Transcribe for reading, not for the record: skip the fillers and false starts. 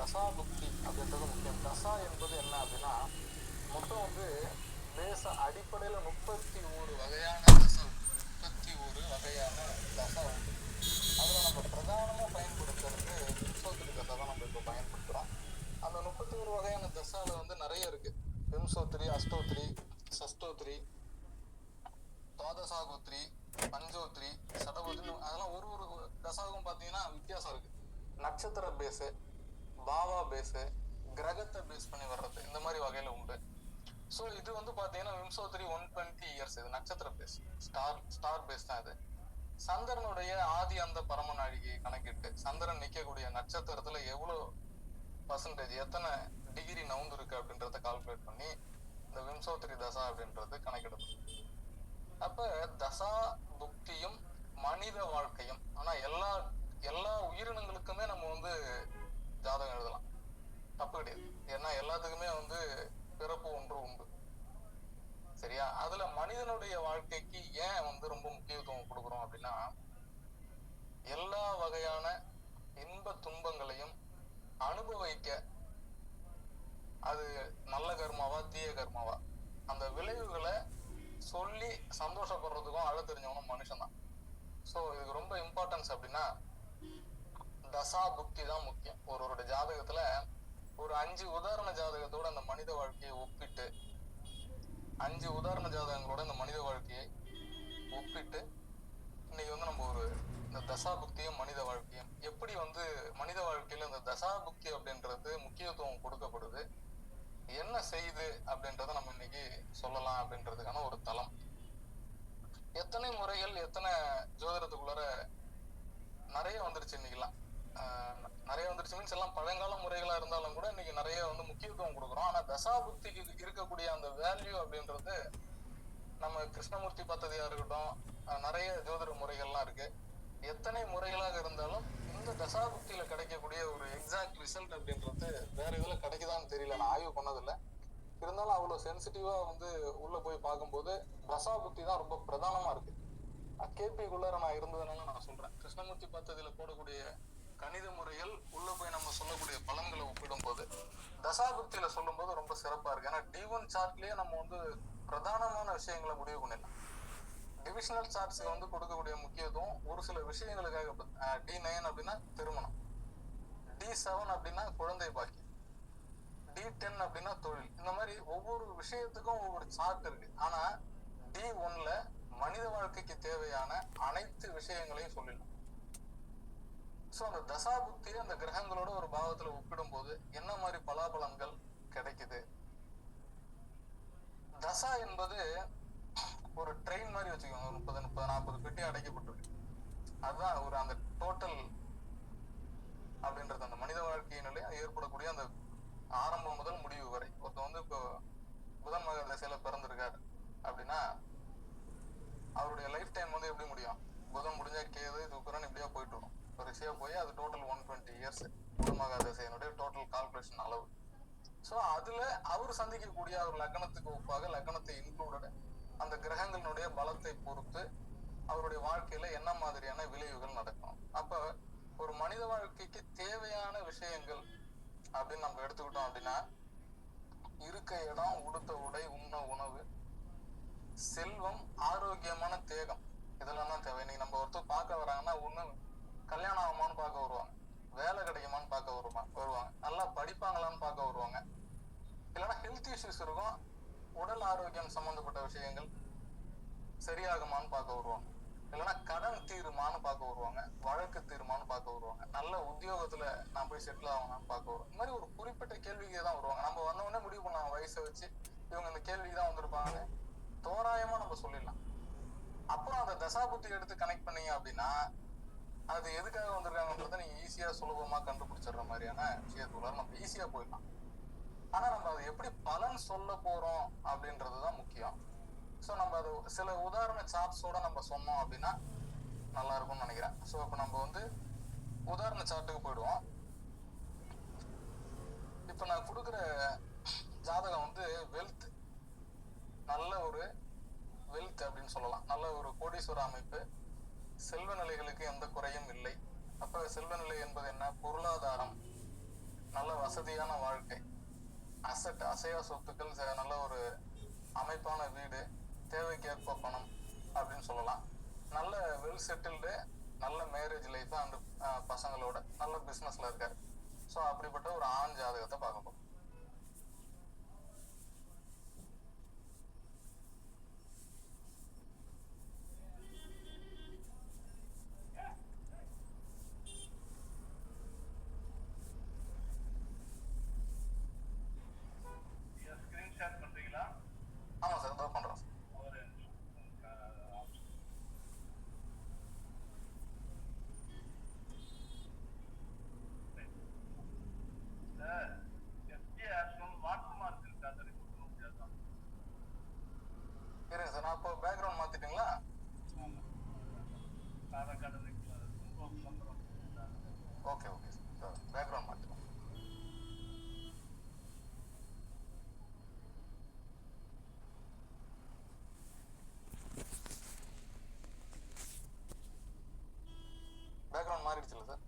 தசா புக்தி அப்படின்றது முக்கியம். தசா என்பது என்ன அப்படின்னா, மொத்தம் வந்து தேச அடிப்படையில 31 வகையான தசா, 31 வகையான தசா உண்டு. அதுல நம்ம பிரதானமா பயன்படுத்துறது விம்சோத்திரி தசா தான் நம்ம இப்ப பயன்படுத்துறோம். அந்த 31 வகையான தசால வந்து நிறைய இருக்கு. விம்சோத்திரி, அஷ்டோத்திரி, சஷ்டோத்திரி, துவாதசாகோத்திரி, பஞ்சோத்திரி, சடகோத்திரி, அதெல்லாம் ஒரு ஒரு தசாவுக்கும் பாத்தீங்கன்னா வித்தியாசம் இருக்கு. நட்சத்திர பேஸு, பாவா பேஸு, கிரகத்தை பேஸ் பண்ணி வர்றது, இந்த மாதிரி வகையில உண்டு. ஸோ இது வந்து பாத்தீங்கன்னா விம்சோத்திரி 120 இயர்ஸ், இது நட்சத்திர பேஸ், ஸ்டார் பேஸ் தான் இது. சந்திரனுடைய ஆதி அந்த பரம நாழிகையை கணக்கிட்டு சந்திரன் நிக்கக்கூடிய நட்சத்திரத்துல எவ்வளவு பர்சன்டேஜ், எத்தனை டிகிரி நவுந்து இருக்கு அப்படின்றத கால்குலேட் பண்ணி இந்த விம்சோத்திரி தசா அப்படின்றது கணக்கிடப்படும். அப்ப தசா புக்தியும் மனித வாழ்க்கையும், ஆனா எல்லா உயிரினங்களுக்குமே நம்ம வந்து ஜாதகம் எழுதலாம், தப்பு கிடையாது. ஏன்னா எல்லாத்துக்குமே வந்து பிறப்பு ஒன்று உண்டு, சரியா? அதுல மனிதனுடைய வாழ்க்கைக்கு ஏன் வந்து ரொம்ப முக்கியத்துவம் கொடுக்குறோம் அப்படின்னா, எல்லா வகையான இன்ப துன்பங்களையும் அனுபவிக்க, அது நல்ல கர்மாவா தீய கர்மாவா, அந்த விளைவுகளை சொல்லி சந்தோஷப்படுறதுக்கும் அழ தெரிஞ்சவனும் மனுஷன் தான். ஸோ இதுக்கு ரொம்ப இம்பார்ட்டன்ஸ் அப்படின்னா தசா புக்தி தான் முக்கியம். ஒருவரோட ஜாதகத்துல ஒரு 5 உதாரண ஜாதகத்தோட அந்த மனித வாழ்க்கையை ஒப்பிட்டு, 5 உதாரண ஜாதகங்களோட இந்த மனித வாழ்க்கையை ஒப்பிட்டு இன்னைக்கு வந்து நம்ம ஒரு இந்த தசா புக்தியும் மனித வாழ்க்கையும் எப்படி வந்து மனித வாழ்க்கையில இந்த தசா புக்தி அப்படின்றது முக்கியத்துவம் கொடுக்கப்படுது, என்ன செய்யுது அப்படின்றத நம்ம இன்னைக்கு சொல்லலாம் அப்படின்றதுக்கான ஒரு தளம். எத்தனை முறைகள், எத்தனை ஜோதிடத்துக்குள்ளார நிறைய வந்துருச்சு இன்னைக்கெல்லாம். நிறைய வந்துருச்சு மீன்ஸ் எல்லாம் பழங்கால முறைகளா இருந்தாலும் கூட இன்னைக்கு நிறைய வந்து முக்கியத்துவம் கொடுக்குறோம். ஆனா தசா புக்திக்கு இருக்கக்கூடிய அந்த வேல்யூ அப்படின்றது, நம்ம கிருஷ்ணமூர்த்தி பத்ததியா இருக்கட்டும், நிறைய ஜோதிட முறைகள்லாம் இருக்கு. எத்தனை முறைகளாக இருந்தாலும் இந்த தசாபுக்தியில கிடைக்கக்கூடிய ஒரு எக்ஸாக்ட் ரிசல்ட் அப்படின்றது வேற இதுல கிடைக்குதான்னு தெரியல, நான் ஆய்வு பண்ணதில்லை. இருந்தாலும் அவ்வளவு சென்சிட்டிவா வந்து உள்ள போய் பார்க்கும்போது தசாபுக்தி தான் ரொம்ப பிரதானமா இருக்கு. கேபிக்குள்ளார நான் இருந்ததுனால நான் சொல்றேன். கிருஷ்ணமூர்த்தி பத்ததியில போடக்கூடிய கணித முறைகள் உள்ள போய் நம்ம சொல்லக்கூடிய பலன்களை ஒப்பிடும் போது தசாபுக்தியில சொல்லும் போது ரொம்ப சிறப்பா இருக்கு. ஏன்னா D1 சார்ட்லயே நம்ம வந்து பிரதானமான விஷயங்களை முடிவு பண்ணிடலாம். டிவிஷனல் சார்ட்ஸ்க்கு வந்து கொடுக்கக்கூடிய முக்கியத்துவம் ஒரு சில விஷயங்களுக்காக. D9 அப்படின்னா திருமணம், D7 அப்படின்னா குழந்தை பாக்கியம், D10 அப்படின்னா தொழில். இந்த மாதிரி ஒவ்வொரு விஷயத்துக்கும் ஒவ்வொரு சார்ட் இருக்கு. ஆனா D1ல மனித வாழ்க்கைக்கு தேவையான அனைத்து விஷயங்களையும் சொல்லிடலாம். ஸோ அந்த தசாபுக்தியை அந்த கிரகங்களோட ஒரு பாவத்துல ஒப்பிடும் போது என்ன மாதிரி பலாபலன்கள் கிடைக்குது. தசா என்பது ஒரு ட்ரெயின் மாதிரி வச்சுக்கோங்க, 30-40 பெட்டி அடைக்கப்பட்டிருக்கு. அதுதான் ஒரு அந்த டோட்டல் அப்படின்றது. அந்த மனித வாழ்க்கையினாலே ஏற்படக்கூடிய அந்த ஆரம்பம் முதல் முடிவு வரை. ஒருத்தர் வந்து இப்போ புதன் மகர திசையில பிறந்திருக்காரு அப்படின்னா அவருடைய லைஃப் டைம் வந்து எப்படி முடியும், புதன் முடிஞ்சா கேது சுக்கிரன் இப்படியா போயிட்டு வரும் வரிசையா போய் அது டோட்டல் 120 இயர்ஸ் புதன் மகர திசையினுடைய டோட்டல் கால்குலேஷன் அளவு. ஸோ அதுல அவர் சந்திக்கக்கூடிய அவர் லக்னத்துக்கு ஒப்பாக லக்னத்தை இன்க்ளூடட் அந்த கிரகங்களுடைய பலத்தை பொறுத்து அவருடைய வாழ்க்கையில என்ன மாதிரியான விளைவுகள் நடக்கும். அப்ப ஒரு மனித வாழ்க்கைக்கு தேவையான விஷயங்கள் அப்படின்னு நம்ம எடுத்துக்கிட்டோம் அப்படின்னா, இருக்க இடம், உடுத்த உடை, உண்ண உணவு, செல்வம், ஆரோக்கியமான தேகம், இதெல்லாம் தான் தேவை. இன்னைக்கு நம்ம ஒருத்தர் பார்க்க வராங்கன்னா ஒண்ணு கல்யாணம் ஆகுமான்னு பார்க்க வருவாங்க, வேலை கிடைக்குமான்னு பார்க்க வருவாங்க, நல்லா படிப்பாங்களான்னு பார்க்க வருவாங்க, இல்லைன்னா ஹெல்த் இஷ்யூஸ் இருக்கும், உடல் ஆரோக்கியம் சம்பந்தப்பட்ட விஷயங்கள் சரியாகுமான்னு பார்க்க வருவாங்க, இல்லைன்னா கடன் தீருமான்னு பார்க்க வருவாங்க, வழக்கு தீருமான்னு பார்க்க வருவாங்க, நல்ல உத்தியோகத்துல நான் போய் செட்டில் ஆகணும்னு பார்க்க வருவாங்க. இந்த மாதிரி ஒரு குறிப்பிட்ட கேள்விக்கு தான் வருவாங்க. நம்ம வந்தவொடனே முடிவு பண்ணாங்க வயசை வச்சு இவங்க இந்த கேள்விக்கு தான் வந்திருப்பாங்க தோராயமா நம்ம சொல்லிடலாம். அப்புறம் அந்த தசாபுத்தி எடுத்து கனெக்ட் பண்ணீங்க அப்படின்னா அது எதுக்காக வந்திருக்காங்கன்றத நீங்க ஈஸியா சுலபமா கண்டுபிடிச்சிடுற மாதிரியான விஷயத்துக்குள்ள நம்ம ஈஸியா போயிடலாம். ஆனா நம்ம அதை எப்படி பலன் சொல்ல போறோம் அப்படின்றதுதான் முக்கியம். ஸோ நம்ம அது சில உதாரண சார்ட்ஸோட நம்ம சொன்னோம் அப்படின்னா நல்லா இருக்கும்னு நினைக்கிறேன். ஸோ இப்போ நம்ம வந்து உதாரண சார்ட்டுக்கு போயிடுவோம். இப்போ நான் கொடுக்குற ஜாதகம் வந்து வெல்த், நல்ல ஒரு வெல்த் அப்படின்னு சொல்லலாம், நல்ல ஒரு கோடீஸ்வர அமைப்பு, செல்வ நிலைகளுக்கு எந்த குறையும் இல்லை. அப்ப செல்வ நிலை என்பது என்ன, பொருளாதாரம், நல்ல வசதியான வாழ்க்கை, அசட் அசையா சொத்துக்கள், நல்ல ஒரு அமைப்பான வீடு, தேவைக்கேற்ப பணம் அப்படின்னு சொல்லலாம். நல்ல வெல் செட்டில்டு, நல்ல மேரேஜ் லைஃப் அந்த பசங்களோட நல்ல பிஸ்னஸ்ல இருக்காரு. ஸோ அப்படிப்பட்ட ஒரு ஆண் ஜாதகத்தை பார்க்க போறோம். ஆமா சார், இதோ பண்றோம் சார். இருங்க சார், நான் இப்போ பேக்ரவுண்ட் மாத்திட்டீங்களா? ஓகே ஓகே சார், பேக்ரவுண்ட் மாத்திட்டோம். பேக்ரவுண்ட் மாறிடுச்சுல்ல சார்?